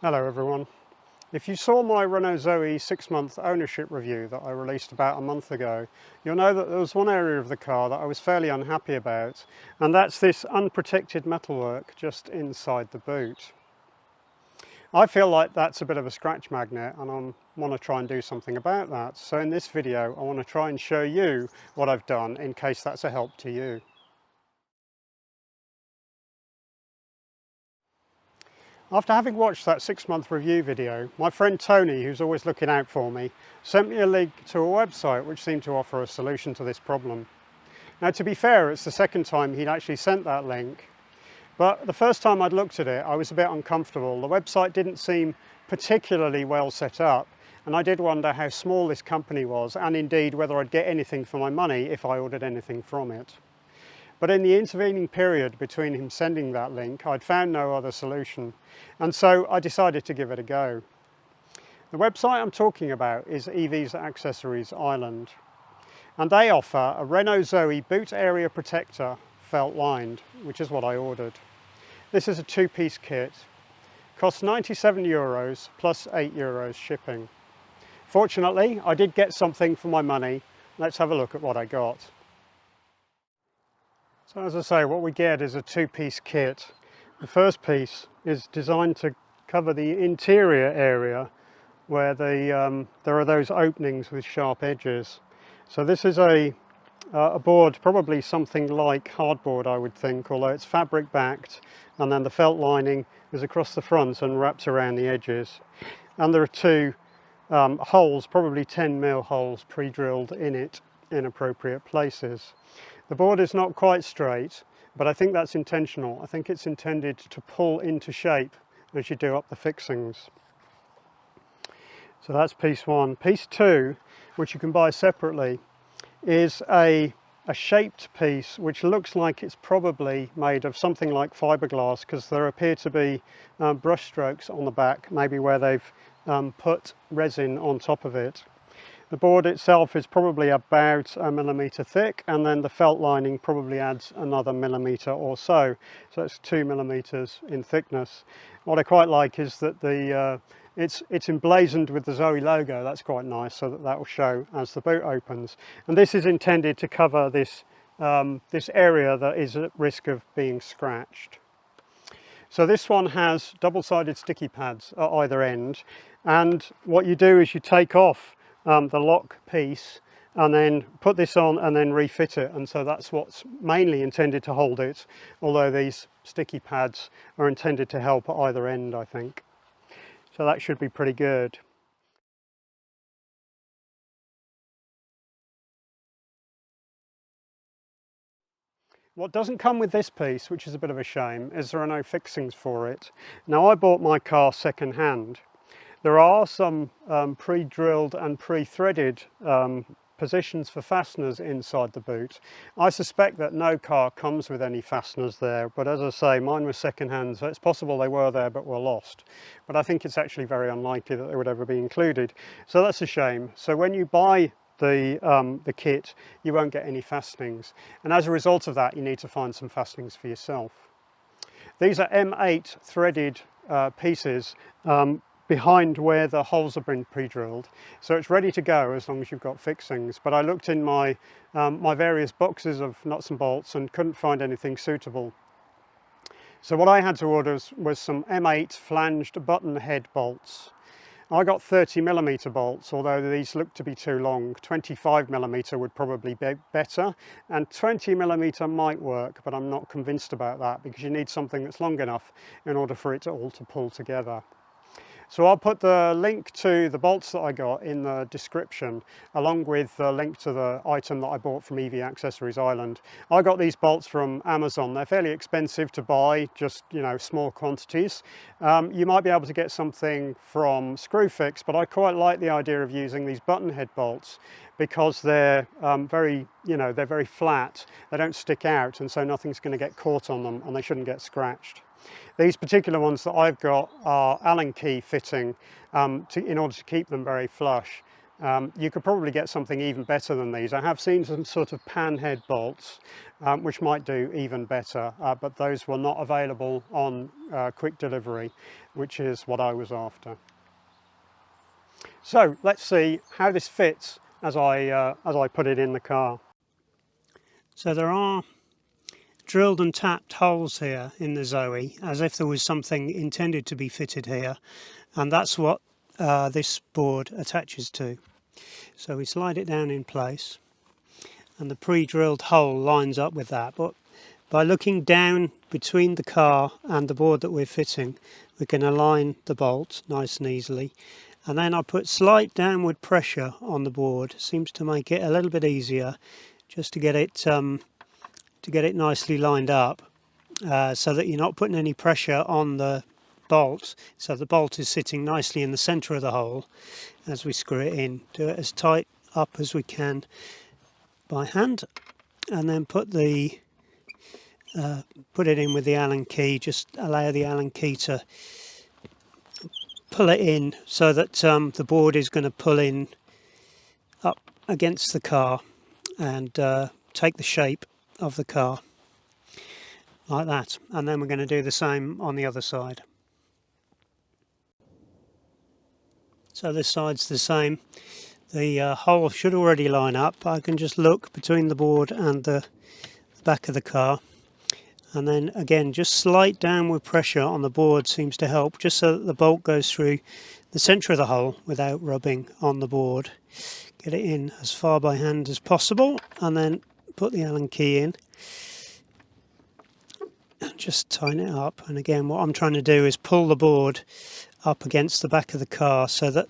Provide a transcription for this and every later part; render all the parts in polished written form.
Hello everyone. If you saw my Renault Zoe 6-month ownership review that I released about a month ago, you'll know that there was one area of the car that I was fairly unhappy about, and that's this unprotected metalwork just inside the boot. I feel like that's a bit of a scratch magnet and I want to try and do something about that. So in this video I want to try and show you what I've done in case that's a help to you. After having watched that 6-month review video, my friend Tony, who's always looking out for me, sent me a link to a website which seemed to offer a solution to this problem. Now, to be fair, it's the second time he'd actually sent that link, but the first time I'd looked at it I was a bit uncomfortable. The website didn't seem particularly well set up, and I did wonder how small this company was and indeed whether I'd get anything for my money if I ordered anything from it. But in the intervening period between him sending that link, I'd found no other solution, and so I decided to give it a go. The website I'm talking about is EVs Accessories Ireland, and they offer a Renault Zoe boot area protector felt lined, which is what I ordered. This is a 2-piece kit, costs €97 plus €8 shipping. Fortunately, I did get something for my money. Let's have a look at what I got. So as I say, what we get is a 2-piece kit. The first piece is designed to cover the interior area where there are those openings with sharp edges. So this is a board, probably something like hardboard I would think, although it's fabric backed, and then the felt lining is across the front and wraps around the edges. And there are two holes, probably 10mm holes pre-drilled in it in appropriate places. The board is not quite straight, but I think that's intentional. I think it's intended to pull into shape as you do up the fixings. So that's piece one. Piece two, which you can buy separately, is a shaped piece which looks like it's probably made of something like fiberglass, because there appear to be brush strokes on the back, maybe where they've put resin on top of it. The board itself is probably about 1 millimetre thick, and then the felt lining probably adds another millimetre or so. So it's 2 millimetres in thickness. What I quite like is that it's emblazoned with the Zoe logo. That's quite nice, so that will show as the boot opens. And this is intended to cover this area that is at risk of being scratched. So this one has double-sided sticky pads at either end, and what you do is you take off the lock piece and then put this on and then refit it, and so that's what's mainly intended to hold it, although these sticky pads are intended to help at either end, I think. So that should be pretty good. What doesn't come with this piece, which is a bit of a shame, is there are no fixings for it. Now, I bought my car second hand. There are some pre-drilled and pre-threaded positions for fasteners inside the boot. I suspect that no car comes with any fasteners there, but as I say, mine was second hand, so it's possible they were there but were lost. But I think it's actually very unlikely that they would ever be included. So that's a shame. So when you buy the kit, you won't get any fastenings, and as a result of that you need to find some fastenings for yourself. These are M8 threaded pieces behind where the holes have been pre-drilled, so it's ready to go as long as you've got fixings. But I looked in my various boxes of nuts and bolts and couldn't find anything suitable. So what I had to order was some M8 flanged button head bolts. I got 30mm bolts, although these look to be too long. 25mm would probably be better, and 20mm might work, but I'm not convinced about that, because you need something that's long enough in order for it all to pull together. So I'll put the link to the bolts that I got in the description, along with the link to the item that I bought from EV Accessories Ireland. I got these bolts from Amazon. They're fairly expensive to buy, just, you know, small quantities. You might be able to get something from Screwfix, but I quite like the idea of using these button head bolts, because they're they're very flat. They don't stick out, and so nothing's going to get caught on them, and they shouldn't get scratched. These particular ones that I've got are Allen key fitting in order to keep them very flush. You could probably get something even better than these. I have seen some sort of panhead bolts which might do even better, but those were not available on quick delivery, which is what I was after. So let's see how this fits as I put it in the car. So there are drilled and tapped holes here in the Zoe, as if there was something intended to be fitted here, and that's what this board attaches to. So we slide it down in place, and the pre-drilled hole lines up with that, but by looking down between the car and the board that we're fitting, we can align the bolt nice and easily. And then I put slight downward pressure on the board. Seems to make it a little bit easier, just to get it nicely lined up, so that you're not putting any pressure on the bolt. So the bolt is sitting nicely in the centre of the hole as we screw it in. Do it as tight up as we can by hand, and then put it in with the Allen key. Just allow the Allen key to pull it in so that the board is going to pull in up against the car and take the shape of the car like that. And then we're going to do the same on the other side. So this side's the same. The hole should already line up. I can just look between the board and the back of the car, and then again just slight downward pressure on the board seems to help, just so that the bolt goes through the centre of the hole without rubbing on the board. Get it in as far by hand as possible, and then put the Allen key in and just tighten it up. And again, what I'm trying to do is pull the board up against the back of the car so that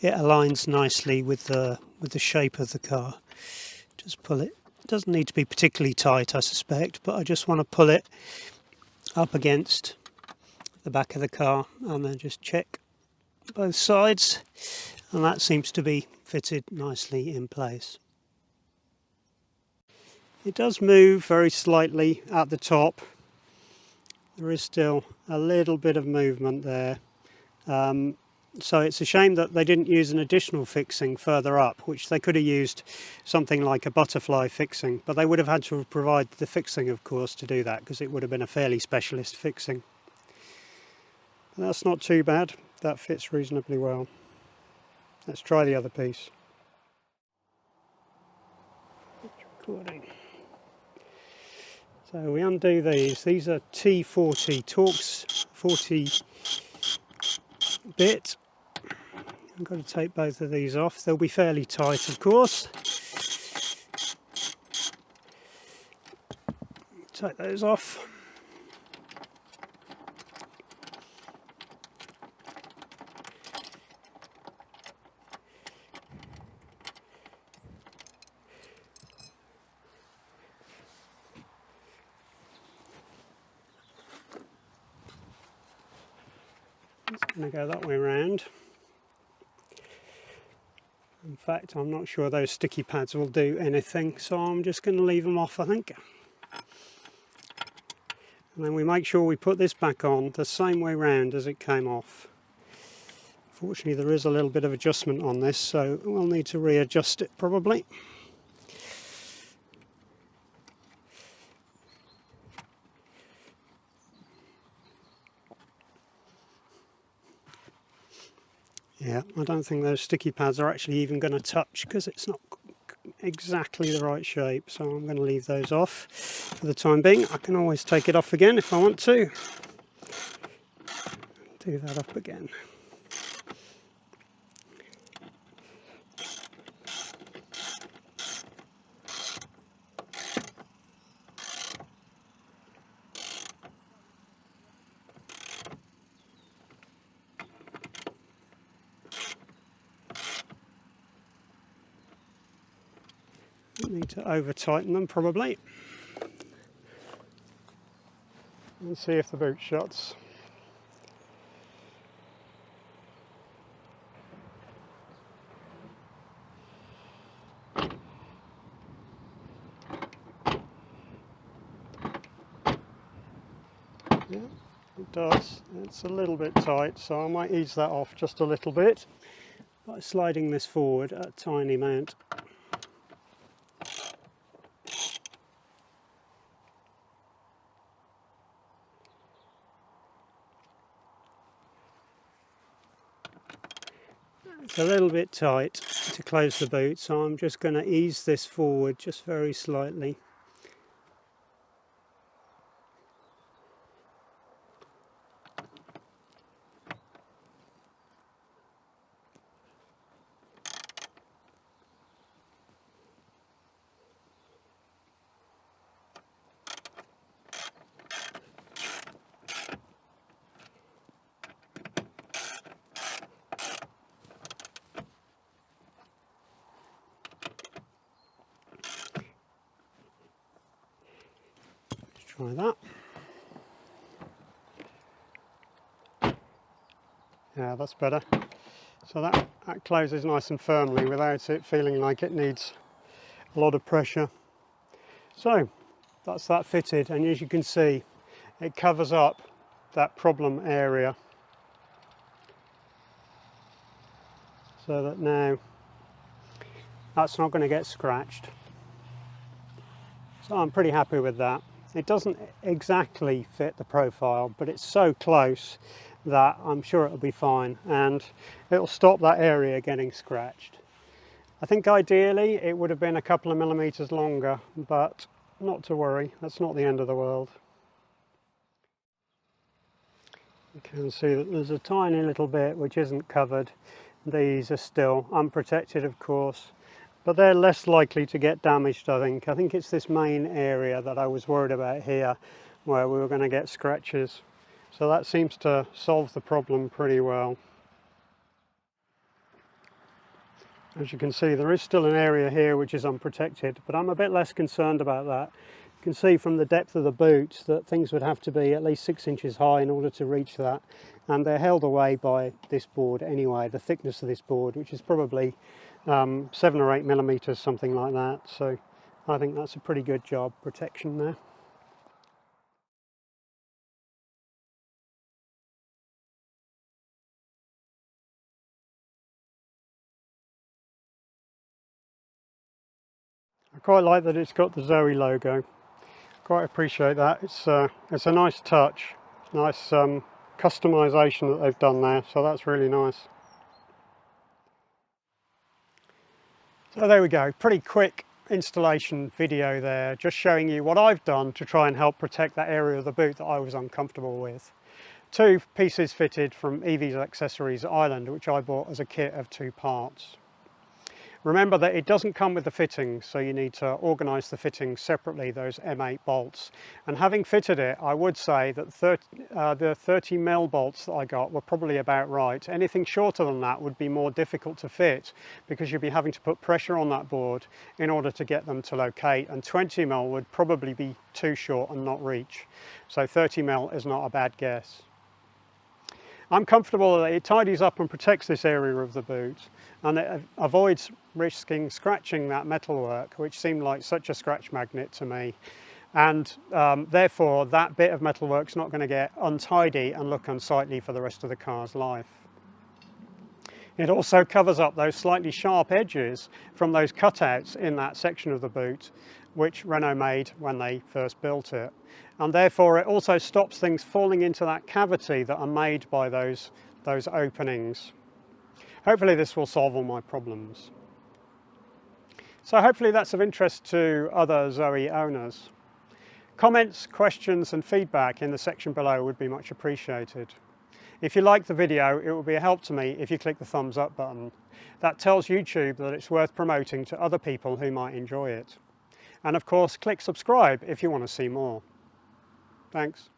it aligns nicely with the shape of the car. Just pull it. It doesn't need to be particularly tight, I suspect, but I just want to pull it up against the back of the car, and then just check both sides, and that seems to be fitted nicely in place. It does move very slightly at the top. There is still a little bit of movement there. So it's a shame that they didn't use an additional fixing further up, which they could have used something like a butterfly fixing, but they would have had to have provided the fixing, of course, to do that, because it would have been a fairly specialist fixing. But that's not too bad. That fits reasonably well. Let's try the other piece. Recording. So we undo these. These are T40 Torx 40 bit. I've got to take both of these off. They'll be fairly tight, of course. Take those off. It's going to go that way around. In fact, I'm not sure those sticky pads will do anything, so I'm just going to leave them off, I think. And then we make sure we put this back on the same way round as it came off. Fortunately, there is a little bit of adjustment on this, so we'll need to readjust it probably. Yeah, I don't think those sticky pads are actually even going to touch, because it's not exactly the right shape, so I'm going to leave those off for the time being. I can always take it off again if I want to. Do that up again. Need to over tighten them probably, and see if the boot shuts. Yeah, it does. It's a little bit tight, so I might ease that off just a little bit. by sliding this forward a tiny amount. It's a little bit tight to close the boot, so I'm just going to ease this forward just very slightly. Try that. Yeah, that's better. So that closes nice and firmly without it feeling like it needs a lot of pressure. So that's that fitted, and as you can see, it covers up that problem area so that now that's not going to get scratched. So I'm pretty happy with that. It doesn't exactly fit the profile, but it's so close that I'm sure it'll be fine, and it'll stop that area getting scratched. I think ideally it would have been a couple of millimeters longer, but not to worry, that's not the end of the world. You can see that there's a tiny little bit which isn't covered. These are still unprotected, of course, but they're less likely to get damaged, I think. I think it's this main area that I was worried about here where we were going to get scratches. So that seems to solve the problem pretty well. As you can see, there is still an area here which is unprotected, but I'm a bit less concerned about that. You can see from the depth of the boot that things would have to be at least 6 inches high in order to reach that, and they're held away by this board anyway, the thickness of this board, which is probably 7 or 8 millimeters, something like that. So I think that's a pretty good job protection there. I quite like that it's got the Zoe logo. Quite appreciate that. It's a nice touch, nice customization that they've done there, so that's really nice. So there we go, pretty quick installation video there, just showing you what I've done to try and help protect that area of the boot that I was uncomfortable with. 2 pieces fitted from EV's Accessories Ireland, which I bought as a kit of 2 parts. Remember that it doesn't come with the fittings, so you need to organise the fittings separately, those M8 bolts. And having fitted it, I would say that the 30mm bolts that I got were probably about right. Anything shorter than that would be more difficult to fit because you'd be having to put pressure on that board in order to get them to locate, and 20mm would probably be too short and not reach. So 30mm is not a bad guess. I'm comfortable that it tidies up and protects this area of the boot, and it avoids risking scratching that metalwork, which seemed like such a scratch magnet to me. And therefore that bit of metalwork's not going to get untidy and look unsightly for the rest of the car's life. It also covers up those slightly sharp edges from those cutouts in that section of the boot, which Renault made when they first built it. And therefore it also stops things falling into that cavity that are made by those openings. Hopefully this will solve all my problems. So hopefully that's of interest to other Zoe owners. Comments, questions and feedback in the section below would be much appreciated. If you like the video, it will be a help to me if you click the thumbs up button. That tells YouTube that it's worth promoting to other people who might enjoy it. And of course, click subscribe if you want to see more. Thanks.